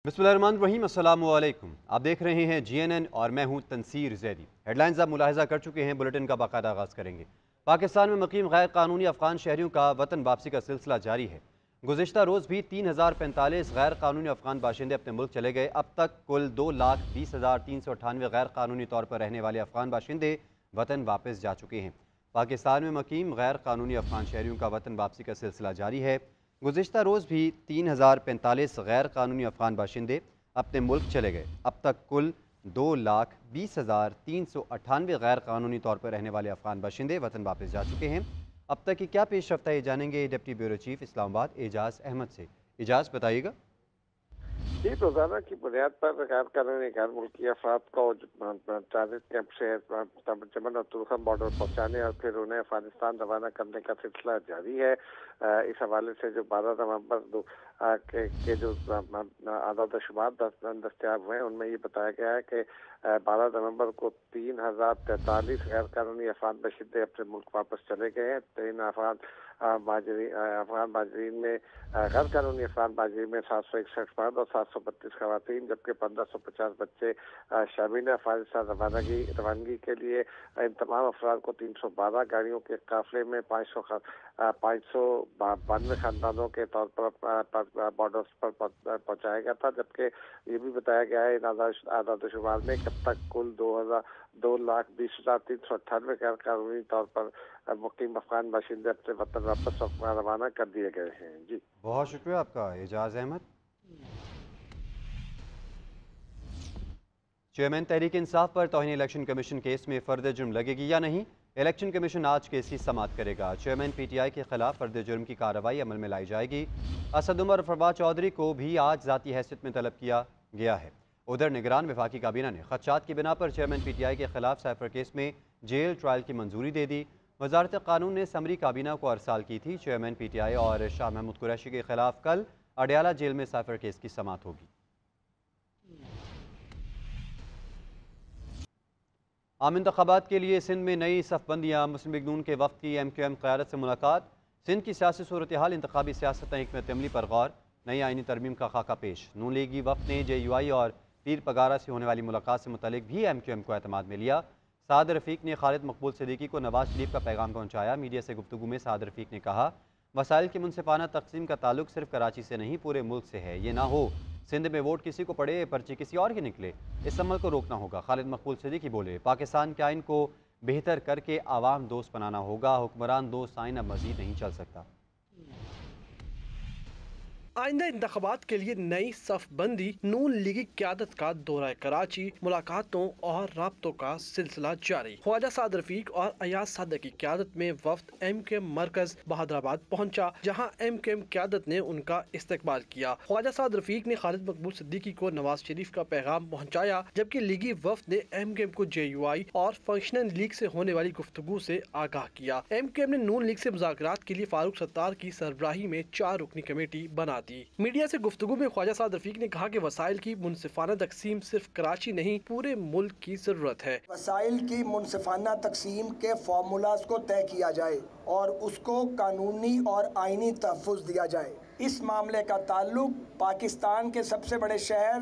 बिस्मिल्लाहिर्रहमानिर्रहीम, अस्सलामु अलैकुम। आप देख रहे हैं GNN और मैं हूं तनसीर ज़ैदी। हेडलाइंस आप मुलाहिज़ा कर चुके हैं, बुलेटिन का बाकायदा आगाज़ करेंगे। पाकिस्तान में मुकीम गैर कानूनी अफ़गान शहरियों का वतन वापसी का सिलसिला जारी है। गुज़िश्ता रोज़ भी 3045 गैर कानूनी अफ़गान बाशिंदे अपने मुल्क चले गए। अब तक कुल 2,20,398 गैर कानूनी तौर पर रहने वाले अफ़गान बाशिंदे वतन वापस जा चुके हैं। पाकिस्तान में मुकीम गैर कानूनी अफ़गान शहरियों का वतन वापसी का सिलसिला जारी है। गुज़िश्ता रोज़ भी 3045 गैर कानूनी अफ़गान बाशिंदे अपने मुल्क चले गए। अब तक कुल 2,20,398 गैर कानूनी तौर पर रहने वाले अफ़गान बाशिंदे वतन वापस जा चुके हैं। अब तक की क्या पेश रफ्त है, ये जानेंगे डिप्टी ब्यूरो चीफ इस्लामाबाद एजाज़ अहमद से। एजाज़, बताइएगा। जी, रोजाना की बुनियाद पर गैर कानूनी गैर मुल्की अफराद को ट्रांजिट कैंप से चमन और तुर्खम बॉर्डर पहुंचाने और फिर उन्हें अफगानिस्तान रवाना करने का सिलसिला जारी है। इस हवाले से जो 12 नवंबर के जो आदाद शुमार दस्तियाब हुए हैं, उनमें ये बताया गया है कि 12 नवंबर को 3043 गैर कानूनी अफगान बाशिंदे अपने मुल्क वापस चले गए हैं। 3 अफगान माजरीन में गैर कानूनी अफगान माजरीन में 761 मर्द और 732 खवातीन, जबकि 1550 बच्चे शामिल हैं। अफगानिस्तान रवानगी के लिए इन तमाम अफराद को 312 गाड़ियों के काफिले में 592 खानदानों के तौर पर बॉर्डर्स पर पहुंचाया गया था। जबकि ये भी बताया गया है इन आदाद शुमार में अब तक कुल 2,20,398 गैर कानूनी तौर पर मुकीम अफगान बाशिंदे अपने वतन वापस रवाना कर दिए गए हैं। जी, बहुत शुक्रिया आपका एजाज़ अहमद। चेयरमैन तहरीक इंसाफ पर तौहीन इलेक्शन कमीशन केस में फर्द जुर्म लगेगी या नहीं, इलेक्शन कमीशन आज केस की समाअत करेगा। चेयरमैन PTI के खिलाफ फर्द जुर्म की कार्रवाई अमल में लाई जाएगी। असद उमर फरवाद चौधरी को भी आज ज़ाती हैसियत में तलब किया गया है। उधर निगरान वफाकी काबीना ने खदशात की बिना पर चेयरमैन PTI के खिलाफ साइफर केस में जेल ट्रायल की मंजूरी दे दी। वजारत कानून ने समरी काबीना को अरसाल की थी। चेयरमैन PTI और शाह महमूद कुरैशी के खिलाफ कल अडयाला जेल में साइफर केस की समाअत होगी। आम इंतखाबात के लिए सिंध में नई सफ़बंदियाँ, मुस्लिम लीग नून के वफ़द की MQM क़यादत से मुलाकात। सिंध की सियासी सूरत हाल, इंतखाबी सियासत हिकमत अमली पर गौर, नई आइनी तरमीम का खाका पेश। नून लीगी वफ़द ने JUI और पीर पगारा से होने वाली मुलाकात से मुतल्लिक भी MQM को एतमाद में लिया। साद रफ़ीक ने खालिद मकबूल सिद्दीकी को नवाज शरीफ का पैगाम पहुँचाया। मीडिया से गुफ्तगू में साद रफ़ीक ने कहा, वसाइल की मुनसिफाना तकसीम का ताल्लुक सिर्फ कराची से नहीं, पूरे मुल्क से है। ये ना हो सिंध में वोट किसी को पड़े, पर्ची किसी और की निकले। इस अमल को रोकना होगा। खालिद मकबूल सिद्दीकी बोले, पाकिस्तान के आइन को बेहतर करके आवाम दोस्त बनाना होगा। हुक्मरान दोस्त आइन अब मजीद नहीं चल सकता। आइंदा इंतखाबात के लिए नई सफ़बंदी, नून लीगी क़यादत का दौरा कराची, मुलाकातों और राब्तों का सिलसिला जारी। ख्वाजा साद रफ़ीक और अयाज सादक की क़यादत में वफ़द MQM मरकज बहादुराबाद पहुंचा, जहां MQM क़यादत ने उनका इस्तकबाल किया। ख्वाजा साद रफ़ीक ने खालिद मकबूल सिद्दीकी को नवाज शरीफ का पैगाम पहुंचाया, जबकि लीगी वफ़द ने MQM को JUI और फंक्शनल लीग से होने वाली गुफ्तगू से आगाह किया। MQM ने नून लीग से मुज़ाकरात के लिए फारूक सत्तार की सरबराही में 4 रुकनी कमेटी बना दी। मीडिया से गुफ्तगू में ख्वाजा साद रफ़ीक ने कहा कि वसाइल की मुनसिफाना तकसीम सिर्फ कराची नहीं, पूरे मुल्क की जरूरत है। वसाइल की मुनसिफाना तकसीम के फार्मूलाज को तय किया जाए और उसको कानूनी और आईनी तहफ़्फ़ुज़ दिया जाए। इस मामले का ताल्लुक पाकिस्तान के सबसे बड़े शहर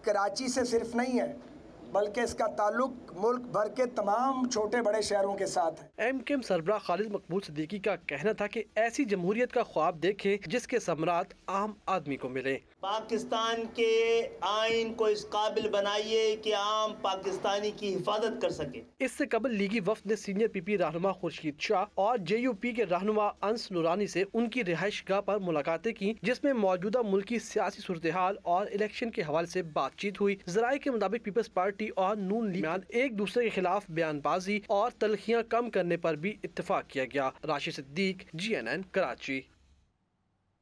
कराची से सिर्फ नहीं है, बल्कि इसका ताल्लुक मुल्क भर के तमाम छोटे बड़े शहरों के साथ है। MQM सरबराह खालिद मकबूल सिद्दीकी का कहना था कि ऐसी जमहूरियत का ख्वाब देखे जिसके समरात आम आदमी को मिले। पाकिस्तान के आइन को इस काबिल बनाइए कि आम पाकिस्तानी की हिफाजत कर सके। इससे कबल लीगी वफ़द ने सीनियर PP रहनुमा खुर्शीद शाह और JUP के रहनुमा अंस नूरानी से उनकी रिहाइश गाह पर मुलाकातें की, जिसमें मौजूदा मुल्क की सियासी सूरत हाल और इलेक्शन के हवाले से बातचीत हुई। ज़राए के मुताबिक पीपल्स पार्टी और नून लीग एक दूसरे के खिलाफ बयानबाजी और तलखियां कम करने पर भी इत्तेफाक किया गया। राशिद सिद्दीक, GNN, कराची।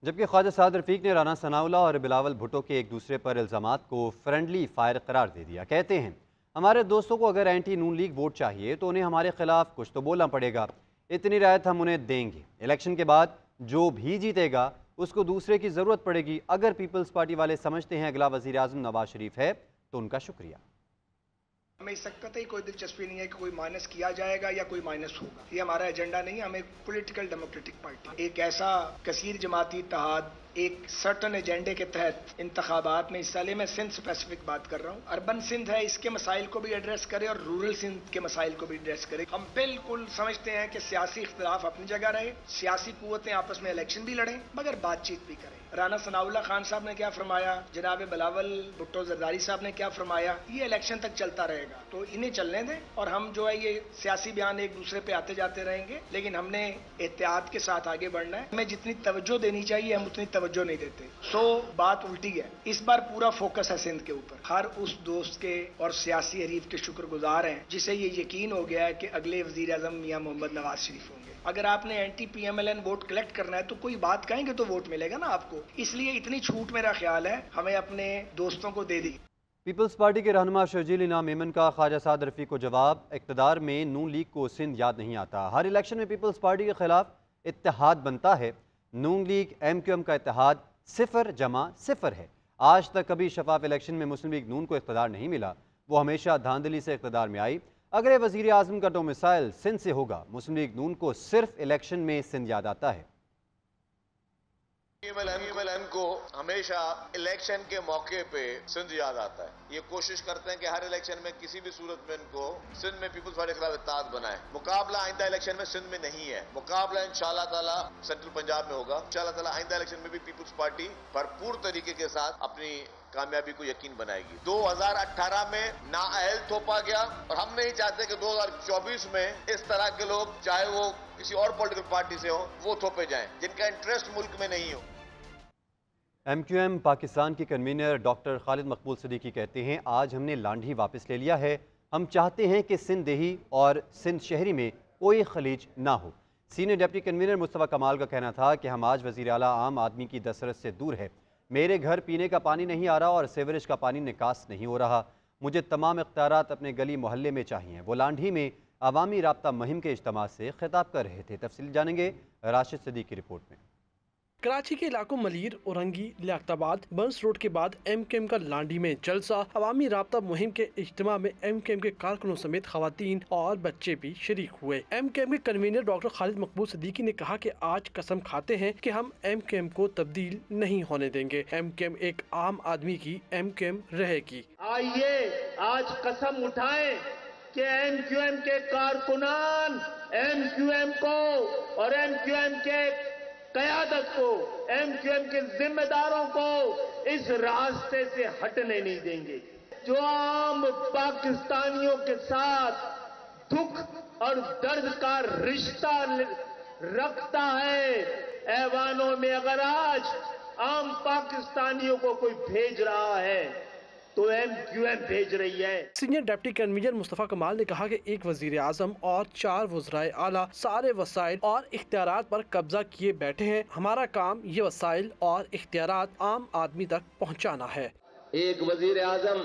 जबकि ख्वाजा साद रफ़ीक ने राना सनाउल्लाह और बिलावल भुट्टो के एक दूसरे पर इल्ज़ामात को फ्रेंडली फायर करार दे दिया। कहते हैं, हमारे दोस्तों को अगर एंटी नून लीग वोट चाहिए तो उन्हें हमारे खिलाफ कुछ तो बोलना पड़ेगा। इतनी रायत हम उन्हें देंगे। इलेक्शन के बाद जो भी जीतेगा उसको दूसरे की ज़रूरत पड़ेगी। अगर पीपल्स पार्टी वाले समझते हैं अगला वज़ीर आज़म नवाज शरीफ है तो उनका शुक्रिया। हमें इस वक्त कतई कोई दिलचस्पी नहीं है कि कोई माइनस किया जाएगा या कोई माइनस होगा, ये हमारा एजेंडा नहीं है। हम एक पॉलिटिकल डेमोक्रेटिक पार्टी, एक ऐसा कसीर जमाती इत्तेहाद, एक सर्टन एजेंडे के तहत इंतखाबात में हिस्सा ले। मैं सिंध स्पेसिफिक बात कर रहा हूँ। अर्बन सिंध है, इसके मसाइल को भी एड्रेस करे और रूरल सिंध के मसाइल को भी एड्रेस करे। हम बिल्कुल समझते हैं कि सियासी इख्तिलाफ अपनी जगह रहे, सियासी कुव्वतें आपस में इलेक्शन भी लड़ें, मगर बातचीत भी करें। राना सनाउल्लाह खान साहब ने क्या फरमाया, जनाब बिलावल भुट्टो जरदारी साहब ने क्या फरमाया, ये इलेक्शन तक चलता रहेगा, तो इन्हें चलने दें। और हम जो है ये सियासी बयान एक दूसरे पे आते जाते रहेंगे, लेकिन हमने एहतियात के साथ आगे बढ़ना है। हमें जितनी तवज्जो देनी चाहिए हम उतनी तवज्जो नहीं देते, बात उल्टी है। इस बार पूरा फोकस है सिंध के ऊपर। हर उस दोस्त के और सियासी हरीफ के शुक्रगुजार हैं जिसे ये यकीन हो गया है कि अगले वजीर आजम मियां मोहम्मद नवाज शरीफ होंगे। अगर आपने एंटी PMLN वोट कलेक्ट करना है तो कोई बात कहेंगे तो वोट मिलेगा ना आपको। इसलिए इतनी छूट मेरा ख्याल है हमें अपने दोस्तों को दे दी। पीपल्स पार्टी के रहनुमा शर्जील इनाम मेमन का ख्वाजा साद रफ़ी को जवाब, इक़्तिदार में नून लीग को सिंध याद नहीं आता। हर इलेक्शन में पीपल्स पार्टी के खिलाफ इत्तेहाद बनता है। नून लीग MQM का इत्तेहाद 0-0 है। आज तक कभी शफाफ इलेक्शन में मुस्लिम लीग नून को इक़्तिदार नहीं मिला, वो हमेशा धांधली से इक़्तिदार में आई। अगर ये वज़ीर आज़म का डोमिसाइल सिंध से होगा, मुस्लिम लीग नून को सिर्फ इलेक्शन में सिंध याद आता है। PMLN को हमेशा इलेक्शन के मौके पे सिंध याद आता है। ये कोशिश करते हैं कि हर इलेक्शन में किसी भी सूरत में इनको सिंध में पीपल्स पार्टी के खिलाफ इत्तेहाद बनाए। मुकाबला आइंदा इलेक्शन में सिंध में नहीं है, मुकाबला इंशाअल्लाह ताला सेंट्रल पंजाब में होगा। इंशाअल्लाह ताला आइंदा इलेक्शन में भी पीपल्स पार्टी भरपूर तरीके के साथ अपनी कामयाबी को यकीन बनाएगी। 2018 में नाअहल थोपा गया और हम नहीं चाहते कि 2024 में इस तरह के लोग, चाहे वो किसी और पॉलिटिकल पार्टी से हो, वो थोपे जाएं जिनका इंटरेस्ट मुल्क में नहीं हो। MQM पाकिस्तान की कन्वीनर डॉक्टर खालिद मकबूल सिद्दीकी कहते हैं, आज हमने लांढी वापस ले लिया है। हम चाहते हैं कि सिंध देही और सिंध शहरी में कोई खलीज ना हो। सीनियर डिप्टी कन्वीनर मुस्तफ़ा कमाल का कहना था कि हम आज वज़ीर आला आम आदमी की दस्तरस से दूर है। मेरे घर पीने का पानी नहीं आ रहा और सीवरेज का पानी निकास नहीं हो रहा। मुझे तमाम इख्तियारात अपने गली मोहल्ले में चाहिए। वो लांढी में अवामी राब्ता मुहिम के इज्तिमा से खिताब कर रहे थे। तफसील जानेंगे राशिद सिद्दीकी की रिपोर्ट में। कराची के इलाकों मलीर, औरंगी, लियाकताबाद, बंस रोड के बाद MQM का लांडी में जलसा। अवामी राब्ता मुहिम के इज्तिमा में MQM के कारकुनों समेत खवातीन और बच्चे भी शरीक हुए। MQM के कन्वीनर डॉक्टर खालिद मकबूल सिद्दीकी ने कहा कि आज कसम खाते हैं कि हम MQM को तब्दील नहीं होने देंगे। MQM एक आम आदमी की MQM रहेगी। आइए आज कसम उठाएं कि MQM के कारकुनान MQM को और MQM के क़यादत को, MQM के जिम्मेदारों को इस रास्ते से हटने नहीं देंगे। जो आम पाकिस्तानियों के साथ दुख और दर्द का रिश्ता रखता है, ऐवानों में अगर आज आम पाकिस्तानियों को कोई भेज रहा है तो MQM भेज रही है। सीनियर डिप्टी कन्वीनर मुस्तफ़ा कमाल ने कहा कि एक वजीर आजम और 4 वज़राए आला सारे वसाइल और इख्तियारात पर कब्जा किए बैठे हैं। हमारा काम ये वसाइल और इख्तियारात आम आदमी तक पहुँचाना है। एक वजीर आजम,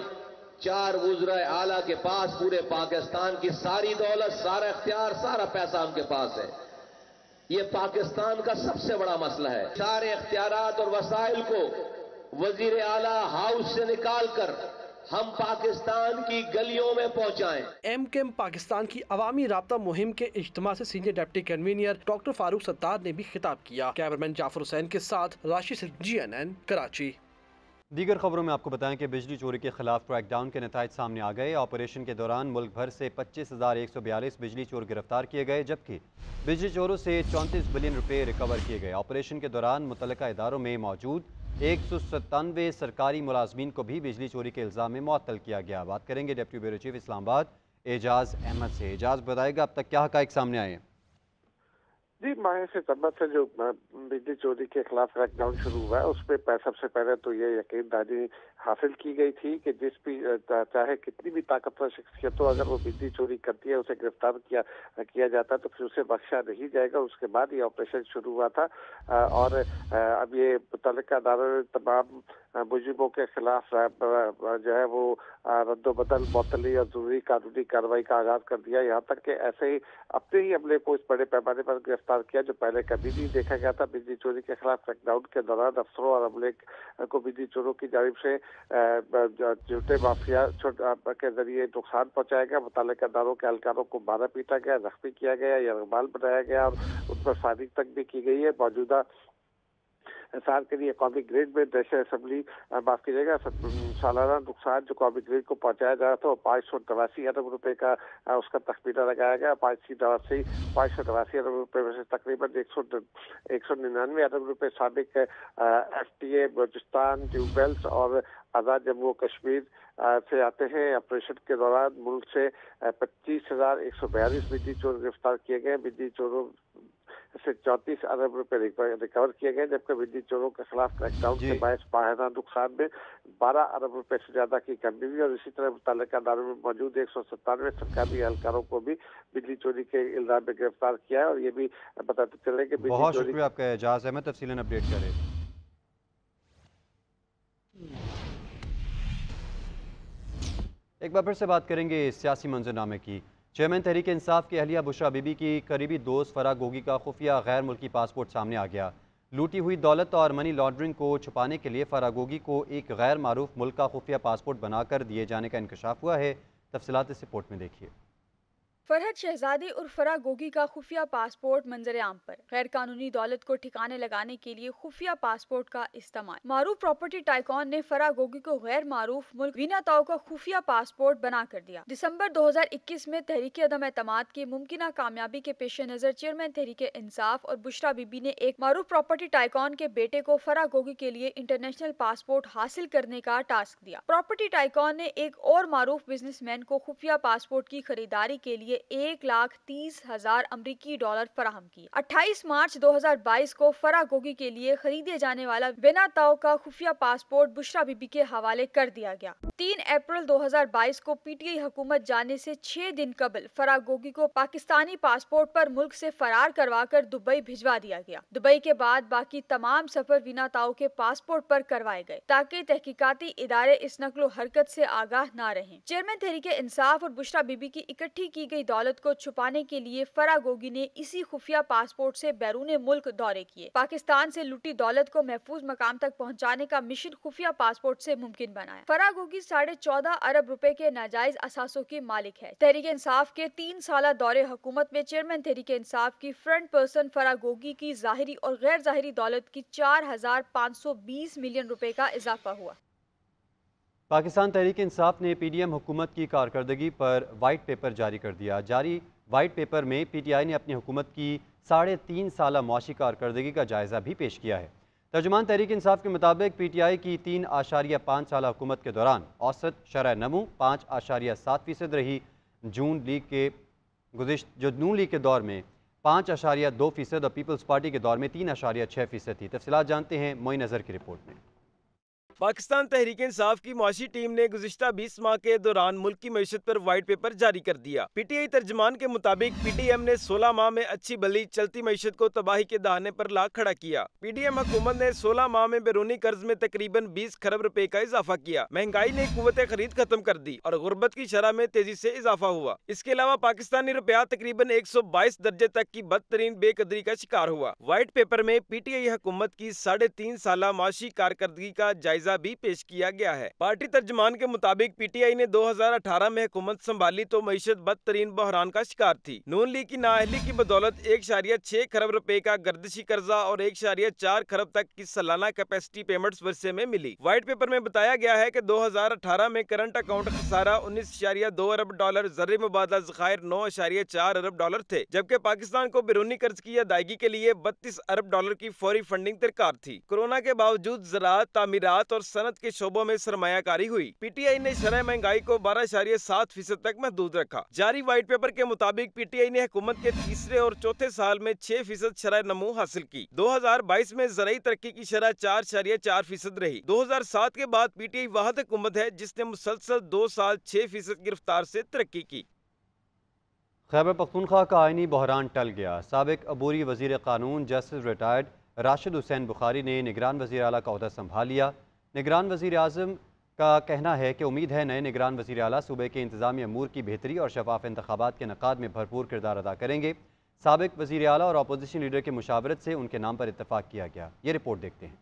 4 वज़राए आला के पास पूरे पाकिस्तान की सारी दौलत, सारा इख्तियार, सारा पैसा उनके पास है। ये पाकिस्तान का सबसे बड़ा मसला है। सारे इख्तियारात और वसाइल को वजीर आला हाउस से निकाल कर हम पाकिस्तान की गलियों में पहुंचाएं। MQM पाकिस्तान की अवामी राब्ता मुहिम के इज्तिमा से senior deputy convener doctor Farooq Sattar ने भी खिताब किया। कैमरामैन जाफर हुसैन के साथ राशिद सिद्दीकी, GNN कराची। दीगर खबरों में आपको बताएं कि बिजली चोरी के खिलाफ क्रैकडाउन के नताइज सामने आ गए। ऑपरेशन के दौरान मुल्क भर से 25,142 बिजली चोर गिरफ्तार किए गए, जबकि बिजली चोरों से 34 बिलियन रुपए रिकवर किए गए। ऑपरेशन के दौरान मुतल्लिका इदारों में मौजूद 197 सरकारी मुलाजमीन को भी बिजली चोरी के इल्ज़ाम में मुअत्तल किया गया। बात करेंगे deputy bureau chief Islamabad Ejaz Ahmad से। एजाज बताएगा अब तक क्या हक़ाइक़ सामने आए हैं? जी, माह सितंबर से जो बिजली चोरी के खिलाफ क्रैकडाउन शुरू हुआ है उस पर सबसे पहले तो ये यकीनदारी हासिल की गई थी कि जिस भी चाहे कितनी भी ताकतवर शख्सियत हो, अगर वो बिजली चोरी करती है उसे गिरफ्तार किया जाता है तो फिर उसे बख्शा नहीं जाएगा। उसके बाद ये ऑपरेशन शुरू हुआ था और अब ये मुतल्लिका अदालत ने तमाम मुजिबों के खिलाफ जो है वो रद्दोबदल, मुअत्तली और जरूरी कानूनी कार्रवाई का आगाज कर दिया। यहाँ तक कि ऐसे ही अपने ही अमले को इस बड़े पैमाने पर गिरफ्तार किया जो पहले कभी नहीं देखा गया था। बिजली चोरी के खिलाफ क्रैकडाउन के दौरान अफसरों और अमले को बिजली चोरों की जानिब से झूठे माफिया के जरिए नुकसान पहुंचाया गया। मुतल्लिका इदारों के एहलकारों को मारा पीटा गया, जख्मी किया गया, यरगमाल बनाया गया और उन पर फायरिंग तक भी की गई है। मौजूदा साल के लिए कौमी ग्रिड में दहशत असम्बली माफ कीजिएगा सालाना नुकसान जो कौमी ग्रिड को पहुंचाया जा रहा था वो 589 अरब रुपए का उसका तखमीना लगाया गया। 589 अरब रुपए में से तकरीबन 199 अरब रुपए साबिक FTA बलूचिस्तान, ट्यूबवेल्स और आज़ाद जम्मू कश्मीर से आते हैं। ऑपरेशन के दौरान मुल्क से 25,142 बिजली चोर गिरफ्तार किए गए। बिजली चोरों से 34 अरब रुपए रिकवर किए गए, जबकि बिजली चोरों के खिलाफ क्रैकडाउन के बायस माहिराना नुकसान में 12 अरब रुपए से ज्यादा की कमी हुई। और इसी तरह मुतल्लिका इदारों में मौजूद 197 सरकारी एहलकारों को भी बिजली चोरी के इल्जाम में गिरफ्तार किया है। और ये भी बताते चले कि बहुत शुक्रिया आपका एजाज अहमद, तफसीलन अपडेट करें। एक बार फिर से बात करेंगे सियासी मंजरनामे की। चेयरमैन तहरीक इंसाफ की अहलिया बुशरा बीबी की करीबी दोस्त फराह गोगी का खुफिया गैर मुल्की पासपोर्ट सामने आ गया। लूटी हुई दौलत और मनी लॉन्ड्रिंग को छुपाने के लिए फराह गोगी को एक गैर मारूफ मुल्क का खुफिया पासपोर्ट बनाकर दिए जाने का इंकशाफ हुआ है। तफसीलात इस रिपोर्ट में देखिए। फरहद शहजादी और फराह गोगी का खुफिया पासपोर्ट मंजर आम पर। गैर कानूनी दौलत को ठिकाने लगाने के लिए खुफिया पासपोर्ट का इस्तेमाल। मारूफ प्रॉपर्टी टाइकॉन ने फराह गोगी को गैर मारूफ मुल्क वीना ताओ का खुफिया पासपोर्ट बना कर दिया। दिसंबर 2021 में तहरीक अदम एतमाद की मुमकिना कामयाबी के पेश नजर चेयरमैन तहरीक इंसाफ और बुशरा बीबी ने एक मारूफ प्रॉपर्टी टाइकॉन के बेटे को फराह गोगी के लिए इंटरनेशनल पासपोर्ट हासिल करने का टास्क दिया। प्रॉपर्टी टाइकॉन ने एक और मारूफ बिजनेसमैन को खुफिया पासपोर्ट की खरीदारी के लिए $1,30,000 अमरीकी फराहम किए। 28 मार्च 2022 को फराह गोगी के लिए खरीदे जाने वाला वीना ताओ का खुफिया पासपोर्ट बुशरा बीबी के हवाले कर दिया गया। 3 अप्रैल 2022 को PTI हुकूमत जाने से 6 दिन कबल फराह गोगी को पाकिस्तानी पासपोर्ट पर मुल्क से फरार करवाकर दुबई भिजवा दिया गया। दुबई के बाद बाकी तमाम सफर वीना ताओ के पासपोर्ट पर करवाए गए ताकि तहकीकाती इदारे इस नक्लो हरकत से आगाह न रहें। चेयरमैन तहरीक इंसाफ और बुशरा बीबी की इकट्ठी की गई दौलत को छुपाने के लिए फराह गोगी ने इसी खुफिया पासपोर्ट से बैरून मुल्क दौरे किए। पाकिस्तान से लूटी दौलत को महफूज मकाम तक पहुंचाने का मिशन खुफिया पासपोर्ट से मुमकिन बनाया। फराह गोगी 14.5 अरब रुपए के नाजायज असासों की मालिक है। तहरीक इंसाफ के 3 साला दौरे हुकूमत में चेयरमैन तहरीक इंसाफ की फ्रंट पर्सन फराह गोगी की जाहिरी और गैर जाहिरी दौलत की 4,520 मिलियन रुपए का इजाफा हुआ। पाकिस्तान तहरीक इंसाफ ने PDM हुकूमत की कारकर्दगी पर वाइट पेपर जारी कर दिया। जारी वाइट पेपर में PTI ने अपनी हुकूमत की 3.5 साला मुआशी कारकर्दगी का जायज़ा भी पेश किया है। तर्जुमान तहरीक इंसाफ के मुताबिक PTI की 3.5 साला हुकूमत के दौरान औसत शरह नमू 5.7% रही। नून लीग के दौर में 5.2% और पीपल्स पार्टी के दौर में 3.6% थी। तफसीलात जानते हैं मोइन नज़र की रिपोर्ट में। पाकिस्तान तहरीक इंसाफ की मुआशी टीम ने गुज़िश्ता 20 माह के दौरान मुल्क की मईशत पर वाइट पेपर जारी कर दिया। PTI तर्जमान के मुताबिक PTM ने 16 माह में अच्छी भली चलती मईशत को तबाही के दहाने पर ला खड़ा किया। PTM हुकूमत ने 16 माह में बैरूनी कर्ज में तकरीबन 20 खरब रुपए का इजाफा किया। महंगाई ने कुव्वत खरीद खत्म कर दी और गुर्बत की शरह में तेजी से इजाफा हुआ। इसके अलावा पाकिस्तानी रुपया तकरीबन 122 दर्जे तक की बदतरीन बेकदरी का शिकार हुआ। वाइट पेपर में PTI हुकूमत की 3.5 साला माशी कारकर्दगी का जायजा भी पेश किया गया है। पार्टी तर्जमान के मुताबिक PTI ने 2018 में हुकूमत संभाली तो मईशत बदतरीन बहरान का शिकार थी। नून लीग की नाअहली की बदौलत 1.6 खरब रुपए का गर्दिशी कर्जा और 1.4 खरब तक की सालाना कैपेसिटी पेमेंट्स वर्षे में मिली। व्हाइट पेपर में बताया गया है कि 2018 में करंट अकाउंट खसारा 19.2 अरब डॉलर, ज़र्री मुबादला ज़खायर 9.4 अरब डॉलर थे, जबकि पाकिस्तान को बैरूनी कर्ज की अदायगी के लिए 32 अरब डॉलर की फौरी फंडिंग दरकार थी। कोरोना के बावजूद ज़राअत, तामीरात और सनत के शोबों में सरमायाकारी हुई। PTI ने शरह महंगाई को 12.7% तक महदूद रखा। जारी व्हाइट पेपर के मुताबिक PTI ने हुकूमत के तीसरे और चौथे साल में 6% शरह नमू हासिल की। 2022 में ज़राई तरक्की की शरह 4.4% रही। 2007 के बाद PTI वाहिद हुकूमत है जिसने मुसलसल 2 साल 6% की रफ्तार से तरक्की की। खैबर पख्तूनख्वा का आइनी बहरान टल गया। साबिक अबूरी वज़ीर कानून जस्टिस रिटायर्ड राशिद हुसैन बुखारी ने निगरान वज़ीर आला का ओहदा संभाल लिया। نگران وزیر اعظم کا کہنا ہے کہ امید ہے نئے نگران وزیر اعلیٰ صوبے کے انتظامی امور کی بہتری اور شفاف انتخابات کے انعقاد میں بھرپور کردار ادا کریں گے۔ سابق وزیر اعلیٰ اور اپوزیشن لیڈر کی مشاورت سے ان کے نام پر اتفاق کیا گیا۔ یہ رپورٹ دیکھتے ہیں۔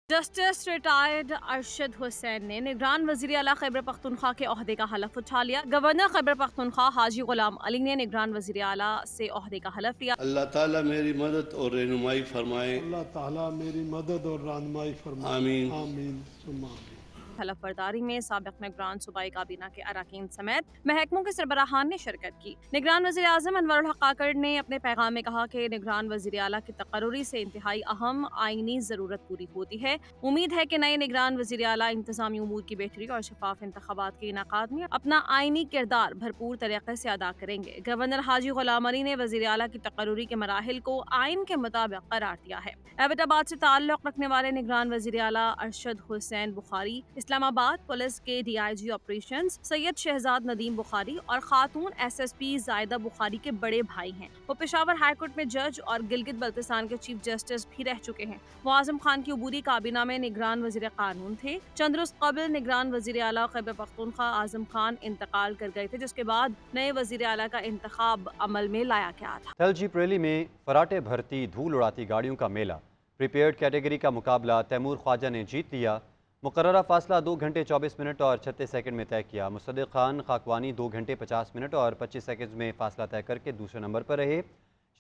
جسٹس ریٹائرڈ ارشد حسین نے نگران وزیر اعلیٰ خیبر پختونخوا کے عہدے کا حلف اٹھا لیا۔ گورنر خیبر پختونخوا حاجی غلام علی نے نگران وزیر اعلیٰ سے عہدے کا حلف لیا۔ اللہ تعالیٰ میری مدد اور رہنمائی فرمائے۔ اللہ تعالیٰ میری مدد اور رہنمائی فرمائے۔ آمین۔ آمین ثم آمین۔ حلف برداری میں سابق نگران صوبائی کابینہ کے اراکین سمیت محکموں کے سربراہان نے شرکت کی۔ نگران وزیر اعظم انور الحق کاکڑ نے اپنے پیغام میں کہا کہ نگران وزیر اعلیٰ کی تقرری سے انتہائی اہم آئینی ضرورت پوری ہوتی ہے۔ امید ہے کہ نئے نگران وزیر اعلیٰ انتظامی امور کی بہتری اور شفاف انتخابات کے انعقاد میں اپنا آئینی کردار بھرپور طریقے سے ادا کریں گے۔ گورنر حاجی غلام علی نے وزیر اعلیٰ کی تقرری کے مراحل کو آئین کے مطابق قرار دیا ہے۔ ایبٹ آباد سے تعلق رکھنے والے نگران وزیر اعلیٰ ارشد حسین بخاری اسلام آباد پولیس کے ڈی آئی جی آپریشنز سید شہزاد ندیم بخاری اور خاتون ایس ایس پی زائدہ بخاری کے بڑے بھائی ہیں۔ وہ پشاور ہائی کورٹ میں جج اور گلگت بلتستان کے چیف جسٹس بھی رہ چکے ہیں۔ وہ اعظم خان کی عبوری کابینہ میں نگران وزیر قانون تھے۔ چند روز قبل نگران وزیر اعلیٰ خیبر پختونخوا اعظم خان انتقال کر گئے تھے، جس کے بعد نئے وزیر اعلیٰ کا انتخاب عمل میں لایا گیا تھا۔ تھلجی پریلی میں فراٹے بھرتی دھول اڑاتی گاڑیوں کا میلہ، پریپیئرڈ کیٹیگری کا مقابلہ تیمور خواجہ نے جیت لیا۔ مقررہ فاصلہ 2 گھنٹے 24 منٹ اور 36 سیکنڈ میں طے کیا۔ مصدق خان خاکوانی 2 گھنٹے 50 منٹ اور 25 سیکنڈ میں فاصلہ طے کر کے دوسرے نمبر پر رہے۔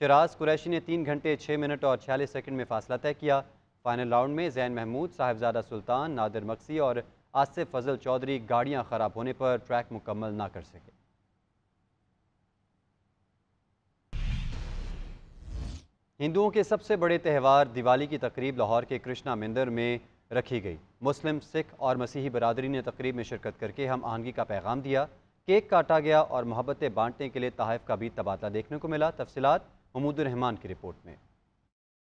شراز قریشی نے 3 گھنٹے 6 منٹ اور 46 سیکنڈ میں فاصلہ طے کیا۔ فائنل راؤنڈ میں زین محمود، صاحبزادہ سلطان، نادر مکسی اور آصف فضل چودھری گاڑیاں خراب ہونے پر ٹریک مکمل نہ کر سکے۔ ہندوؤں کے سب سے بڑے تہوار دیوالی کی تقریب لاہور کے کرشنا مندر میں رکھی گئی۔ مسلم، سکھ اور مسیحی برادری نے تقریب میں شرکت کر کے ہم آہنگی کا پیغام دیا۔ کیک کاٹا گیا اور محبتیں بانٹنے کے لیے تحائف کا بھی تبادلہ دیکھنے کو ملا۔ تفصیلات محمود الرحمان کی رپورٹ میں۔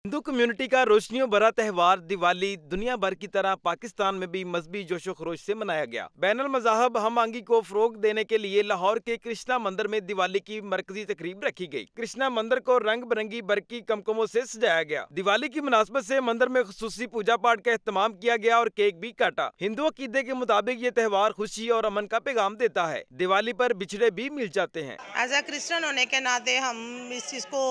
ہندو کمیونٹی کا روشنیوں بھرا تہوار دیوالی دنیا بھر کی طرح پاکستان میں بھی مذہبی جوش و خروش سے منایا گیا۔ بین المذاہب ہم آہنگی کو فروغ دینے کے لیے لاہور کے کرشنا مندر میں دیوالی کی مرکزی تقریب رکھی گئی۔ کرشنا مندر کو رنگ برنگی برقی کمکموں سے سجایا گیا۔ دیوالی کی مناسبت سے مندر میں خصوصی پوجا پاٹ کا اہتمام کیا گیا اور کیک بھی کاٹا۔ ہندو عقیدے کے مطابق یہ تہوار خوشی اور امن کا پیغام دیتا ہے۔ دیوالی پر بچھڑے بھی مل جاتے ہیں۔ ایز اے کرسچن ہونے کے ناطے ہم اس چیز کو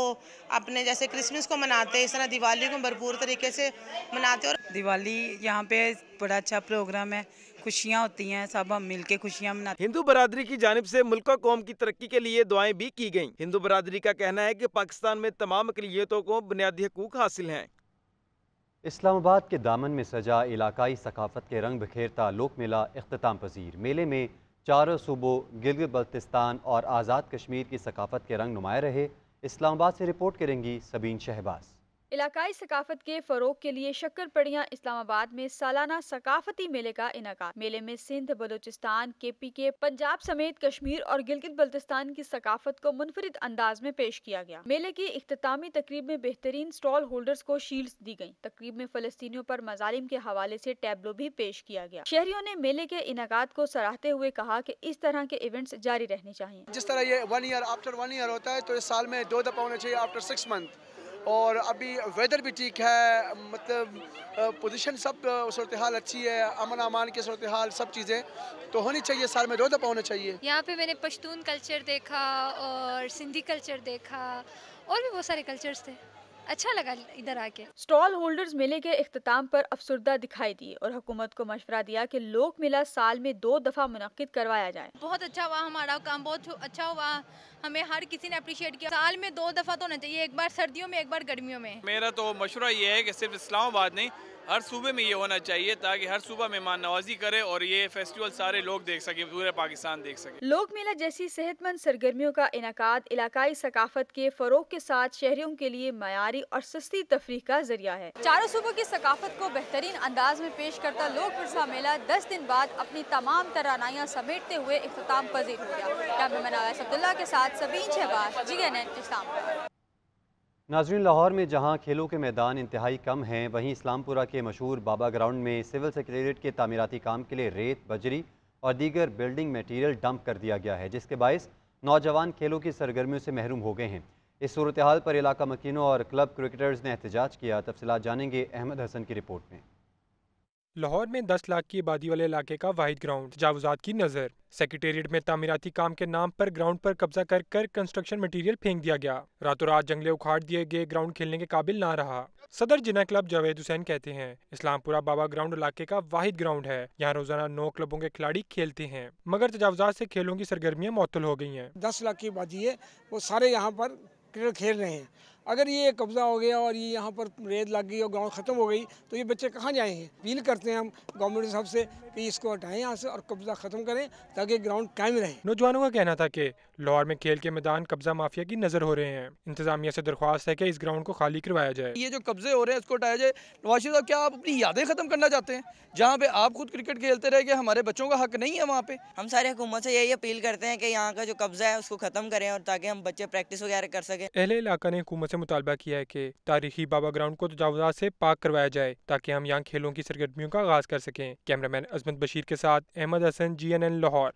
اپنے جیسے کرسمس کو مناتے ہیں، اس طرح دیوالی کو بھرپور طریقے سے مناتے ہیں۔ اور دیوالی یہاں پہ بڑا اچھا پروگرام ہے، خوشیاں ہوتی ہیں، سب ہم مل کے خوشیاں مناتے ہیں۔ ہندو برادری کی جانب سے ملک و قوم کی ترقی کے لیے دعائیں بھی کی گئیں۔ ہندو برادری کا کہنا ہے کہ پاکستان میں تمام اقلیتوں کو بنیادی حقوق حاصل ہیں۔ اسلام آباد کے دامن میں سجا علاقائی ثقافت کے رنگ بکھیرتا لوک میلہ اختتام پذیر۔ میلے میں چاروں صوبوں گلگت بلتستان اور آزاد کشمیر کی ثقافت کے رنگ نمایاں رہے۔ اسلام آباد سے رپورٹ کریں گی سبین شہباز۔ علاقائی ثقافت کے فروغ کے لیے شکر پڑیاں اسلام آباد میں سالانہ ثقافتی میلے کا انعقاد۔ میلے میں سندھ، بلوچستان، کے پی کے، پنجاب سمیت کشمیر اور گلگت بلتستان کی ثقافت کو منفرد انداز میں پیش کیا گیا۔ میلے کی اختتامی تقریب میں بہترین سٹال ہولڈرز کو شیلڈز دی گئیں۔ تقریب میں فلسطینیوں پر مظالم کے حوالے سے ٹیبلو بھی پیش کیا گیا۔ شہریوں نے میلے کے انعقاد کو سراہتے ہوئے کہا کہ اس طرح کے ایونٹس جاری رہنے چاہیے۔ جس طرح یہ 1 ایئر آفٹر 1 ایئر ہوتا ہے، تو اس سال میں 2 دفعہ ہونا چاہیے آفٹر 6 منتھ۔ اور ابھی ویدر بھی ٹھیک ہے، مطلب پوزیشن سب صورتحال اچھی ہے، امن امان کی صورتحال سب چیزیں تو ہونی چاہیے، سال میں 2 دفعہ ہونا چاہیے۔ یہاں پہ میں نے پشتون کلچر دیکھا اور سندھی کلچر دیکھا اور بھی بہت سارے کلچرز تھے، اچھا لگا ادھر آ کے۔ سٹال ہولڈرز میلے کے اختتام پر افسردہ دکھائی دیے اور حکومت کو مشورہ دیا کہ لوک میلہ سال میں 2 دفعہ منعقد کروایا جائے۔ بہت اچھا ہوا، ہمارا کام بہت اچھا ہوا، ہمیں ہر کسی نے اپریشیٹ کیا۔ سال میں 2 دفعہ تو ہونا چاہیے، ایک بار سردیوں میں، ایک بار گرمیوں میں۔ میرا تو مشورہ یہ ہے کہ صرف اسلام آباد نہیں، ہر صوبے میں یہ ہونا چاہیے تاکہ ہر صوبہ مہمان نوازی کرے اور یہ فیسٹیول سارے لوگ دیکھ سکیں، پورے پاکستان دیکھ سکے۔ لوک میلہ جیسی صحت مند سرگرمیوں کا انعقاد علاقائی ثقافت کے فروغ کے ساتھ شہریوں کے لیے معیاری اور سستی تفریح کا ذریعہ ہے۔ چاروں صوبوں کی ثقافت کو بہترین انداز میں پیش کرتا لوک ورثہ میلہ 10 دن بعد اپنی تمام توانائیاں سمیٹتے ہوئے اختتام پذیر ہو گیا۔ کیمرہ مین اویس عبداللہ کے ساتھ سبین شہباز، GNN اسلام آباد۔ ناظرین، لاہور میں جہاں کھیلوں کے میدان انتہائی کم ہیں، وہیں اسلام پورہ کے مشہور بابا گراؤنڈ میں سول سیکریٹریٹ کے تعمیراتی کام کے لیے ریت، بجری اور دیگر بلڈنگ میٹیریل ڈمپ کر دیا گیا ہے، جس کے باعث نوجوان کھیلوں کی سرگرمیوں سے محروم ہو گئے ہیں۔ اس صورتحال پر علاقہ مکینوں اور کلب کرکٹرز نے احتجاج کیا۔ تفصیلات جانیں گے احمد حسن کی رپورٹ میں۔ لاہور میں 10 لاکھ کی آبادی والے علاقے کا واحد گراؤنڈ، تجاوزات کی نظر۔ سیکریٹریٹ میں تعمیراتی کام کے نام پر گراؤنڈ پر قبضہ کر کنسٹرکشن مٹیریل پھینک دیا گیا۔ راتوں رات جنگلے اکھاڑ دیے گئے، گراؤنڈ کھیلنے کے قابل نہ رہا۔ صدر جناح کلب جاوید حسین کہتے ہیں اسلام پورہ بابا گراؤنڈ علاقے کا واحد گراؤنڈ ہے، یہاں روزانہ 9 کلبوں کے کھلاڑی کھیلتے ہیں، مگر تجاوزات سے کھیلوں کی سرگرمیاں معطل ہو گئی ہیں۔ 10 لاکھ کی آبادی ہے، وہ سارے یہاں پر کرکٹ کھیل رہے ہیں۔ اگر یہ قبضہ ہو گیا اور یہ یہاں پر ریت لگ گئی اور گراؤنڈ ختم ہو گئی تو یہ بچے کہاں جائیں گے؟ اپیل کرتے ہیں ہم گورنمنٹ صاحب سے کہ اس کو ہٹائیں یہاں سے اور قبضہ ختم کریں تاکہ گراؤنڈ قائم رہے۔ نوجوانوں کا کہنا تھا کہ لاہور میں کھیل کے میدان قبضہ مافیا کی نظر ہو رہے ہیں۔ انتظامیہ سے درخواست ہے کہ اس گراؤنڈ کو خالی کروایا جائے۔ یہ جو قبضے ہو رہے ہیں اس کو ہٹایا جائے۔ نواز شریف صاحب، کیا آپ اپنی یادیں ختم کرنا چاہتے ہیں جہاں پہ آپ خود کرکٹ کھیلتے رہے کہ ہمارے بچوں کا حق نہیں ہے وہاں پہ؟ ہم سارے حکومت سے یہی اپیل کرتے ہیں کہ یہاں کا جو قبضہ ہے اس کو ختم کریں اور تاکہ ہم بچے پریکٹس وغیرہ کر سکیں۔ اہل علاقہ نے حکومت سے مطالبہ کیا ہے کہ تاریخی بابا گراؤنڈ کو تجاوزات سے پاک کروایا جائے تاکہ ہم یہاں کھیلوں کی سرگرمیوں کا آغاز کر سکیں۔ کیمرہ مین عظمت بشیر کے ساتھ احمد حسن، GNN لاہور۔